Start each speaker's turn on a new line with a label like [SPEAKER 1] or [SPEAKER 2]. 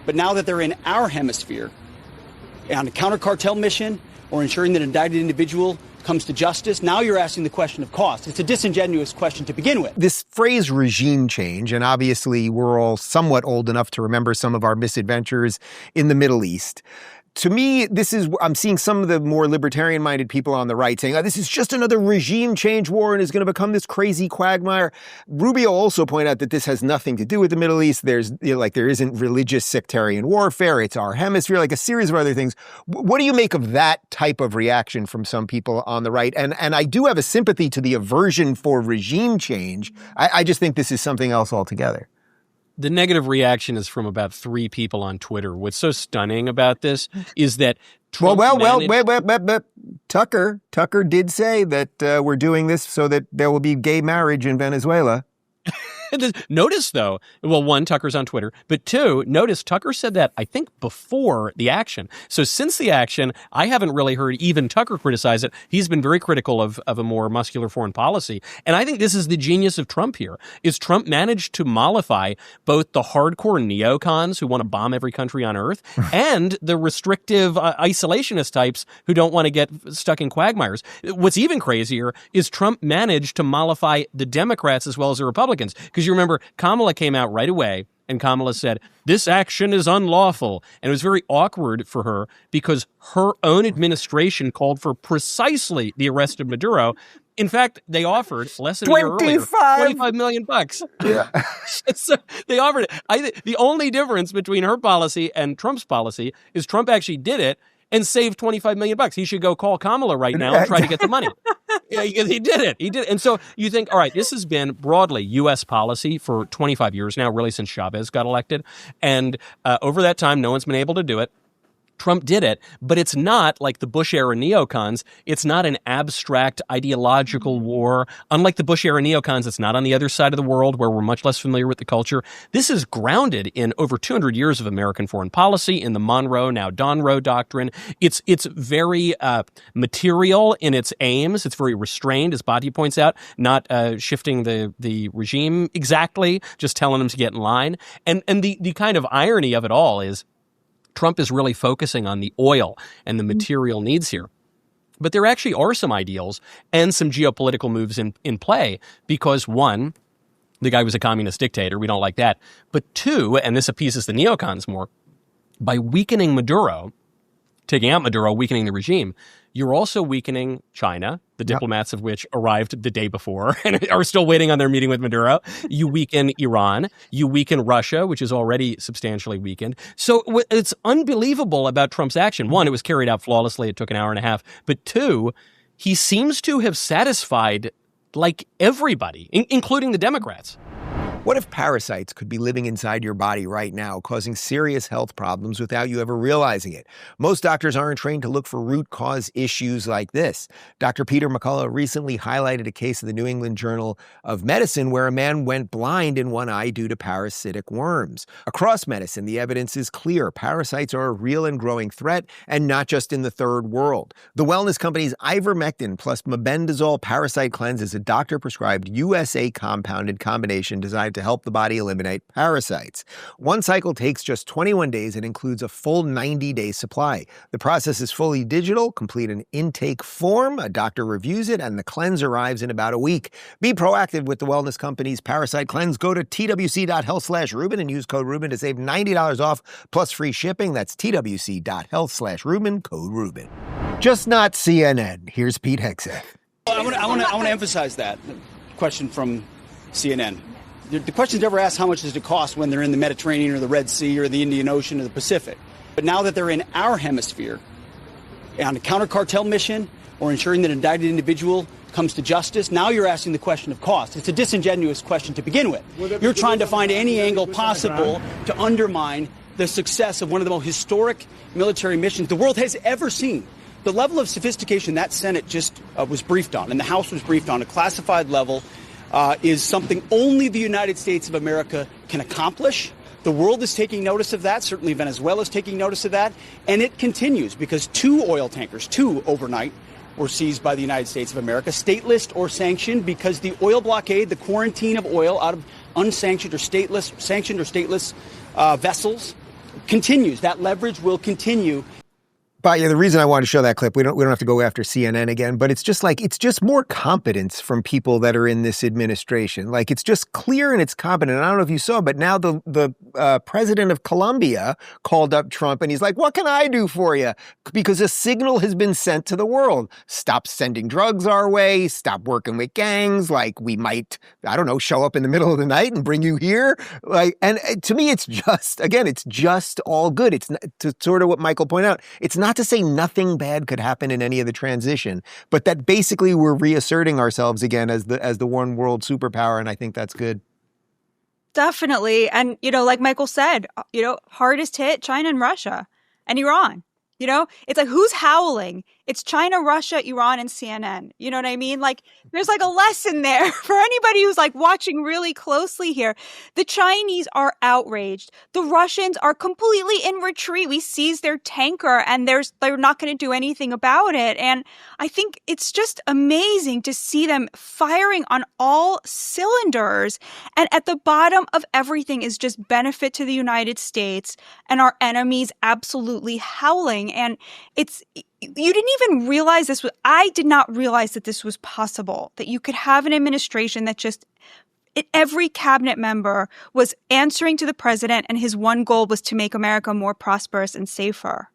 [SPEAKER 1] But now that they're in our hemisphere, on a counter-cartel mission or ensuring that an indicted individual comes to justice, now you're asking the question of cost. It's a disingenuous question to begin with.
[SPEAKER 2] This phrase regime change, and obviously we're all somewhat old enough to remember some of our misadventures in the Middle East. To me, I'm seeing some of the more libertarian-minded people on the right saying, this is just another regime change war and is going to become this crazy quagmire. Rubio also pointed out that this has nothing to do with the Middle East. There isn't religious sectarian warfare. It's our hemisphere, like a series of other things. What do you make of that type of reaction from some people on the right? And I do have a sympathy to the aversion for regime change. I just think this is something else altogether.
[SPEAKER 3] The negative reaction is from about 3 people on Twitter. What's so stunning about this is that Trump
[SPEAKER 2] wait. Tucker did say that we're doing this so that there will be gay marriage in Venezuela.
[SPEAKER 3] Notice, though, well, 1, Tucker's on Twitter, but 2, notice Tucker said that, I think, before the action. So since the action, I haven't really heard even Tucker criticize it. He's been very critical of a more muscular foreign policy. And I think this is the genius of Trump here, is Trump managed to mollify both the hardcore neocons who want to bomb every country on earth and the restrictive isolationist types who don't want to get stuck in quagmires. What's even crazier is Trump managed to mollify the Democrats as well as the Republicans. Because you remember, Kamala came out right away, and Kamala said, this action is unlawful. And it was very awkward for her because her own administration called for precisely the arrest of Maduro. In fact, they offered less than a year earlier, $25 million.
[SPEAKER 2] Yeah.
[SPEAKER 3] So they offered it. The only difference between her policy and Trump's policy is Trump actually did it and saved $25 million. He should go call Kamala right now and try to get the money. Yeah, because he did it. And so you think, all right, this has been broadly U.S. policy for 25 years now, really since Chavez got elected. And over that time, no one's been able to do it. Trump did it, but it's not like the Bush-era neocons. It's not an abstract ideological war. Unlike the Bush-era neocons, it's not on the other side of the world where we're much less familiar with the culture. This is grounded in over 200 years of American foreign policy, in the Monroe, now Donroe doctrine. It's very material in its aims. It's very restrained, as Batya points out, not shifting the regime exactly, just telling them to get in line. And the kind of irony of it all is Trump is really focusing on the oil and the material needs here. But there actually are some ideals and some geopolitical moves in play because, 1, the guy was a communist dictator. We don't like that. But 2, and this appeases the neocons more, by weakening Maduro, taking out Maduro, weakening the regime, you're also weakening China, the diplomats of which arrived the day before and are still waiting on their meeting with Maduro. You weaken Iran. You weaken Russia, which is already substantially weakened. So it's unbelievable about Trump's action. 1, it was carried out flawlessly. It took an hour and a half. But 2, he seems to have satisfied like everybody, including the Democrats.
[SPEAKER 2] What if parasites could be living inside your body right now, causing serious health problems without you ever realizing it? Most doctors aren't trained to look for root cause issues like this. Dr. Peter McCullough recently highlighted a case in the New England Journal of Medicine where a man went blind in one eye due to parasitic worms. Across medicine, the evidence is clear. Parasites are a real and growing threat, and not just in the third world. The wellness company's ivermectin plus mebendazole parasite cleanse is a doctor-prescribed USA compounded combination designed to help the body eliminate parasites. One cycle takes just 21 days and includes a full 90-day supply. The process is fully digital, complete an intake form, a doctor reviews it, and the cleanse arrives in about a week. Be proactive with the wellness company's parasite cleanse. Go to twc.health/Rubin and use code Rubin to save $90 off plus free shipping. That's twc.health/Rubin, code Rubin. Just not CNN. Here's Pete Hegseth.
[SPEAKER 1] I want to emphasize that question from CNN. The question's never asked how much does it cost when they're in the Mediterranean or the Red Sea or the Indian Ocean or the Pacific. But now that they're in our hemisphere, on a counter-cartel mission or ensuring that an indicted individual comes to justice, now you're asking the question of cost. It's a disingenuous question to begin with. You're trying to find any angle possible to undermine the success of one of the most historic military missions the world has ever seen. The level of sophistication that Senate just was briefed on and the House was briefed on, a classified level, is something only the United States of America can accomplish. The world is taking notice of that. Certainly Venezuela is taking notice of that. And it continues because 2 oil tankers, 2 overnight, were seized by the United States of America, stateless or sanctioned, because the oil blockade, the quarantine of oil out of unsanctioned or stateless vessels continues. That leverage will continue.
[SPEAKER 2] But yeah, the reason I wanted to show that clip, we don't have to go after CNN again, but it's just more competence from people that are in this administration. Like, it's just clear and it's competent. And I don't know if you saw, but now the president of Colombia called up Trump and he's like, what can I do for you? Because a signal has been sent to the world. Stop sending drugs our way. Stop working with gangs. Like, we might, I don't know, show up in the middle of the night and bring you here. Like, and to me, it's just all good. It's not, to sort of what Michael pointed out, it's not to say nothing bad could happen in any of the transition, but that basically we're reasserting ourselves again as the one world superpower, and I think that's good.
[SPEAKER 4] Definitely. And, like Michael said, hardest hit China and Russia and Iran. It's like, who's howling? It's China, Russia, Iran, and CNN. You know what I mean? Like, there's like a lesson there for anybody who's like watching really closely here. The Chinese are outraged. The Russians are completely in retreat. We seized their tanker and they're not going to do anything about it. And I think it's just amazing to see them firing on all cylinders. And at the bottom of everything is just benefit to the United States and our enemies absolutely howling. And you didn't even realize this was, I did not realize that this was possible, that you could have an administration that just, every cabinet member was answering to the president and his one goal was to make America more prosperous and safer.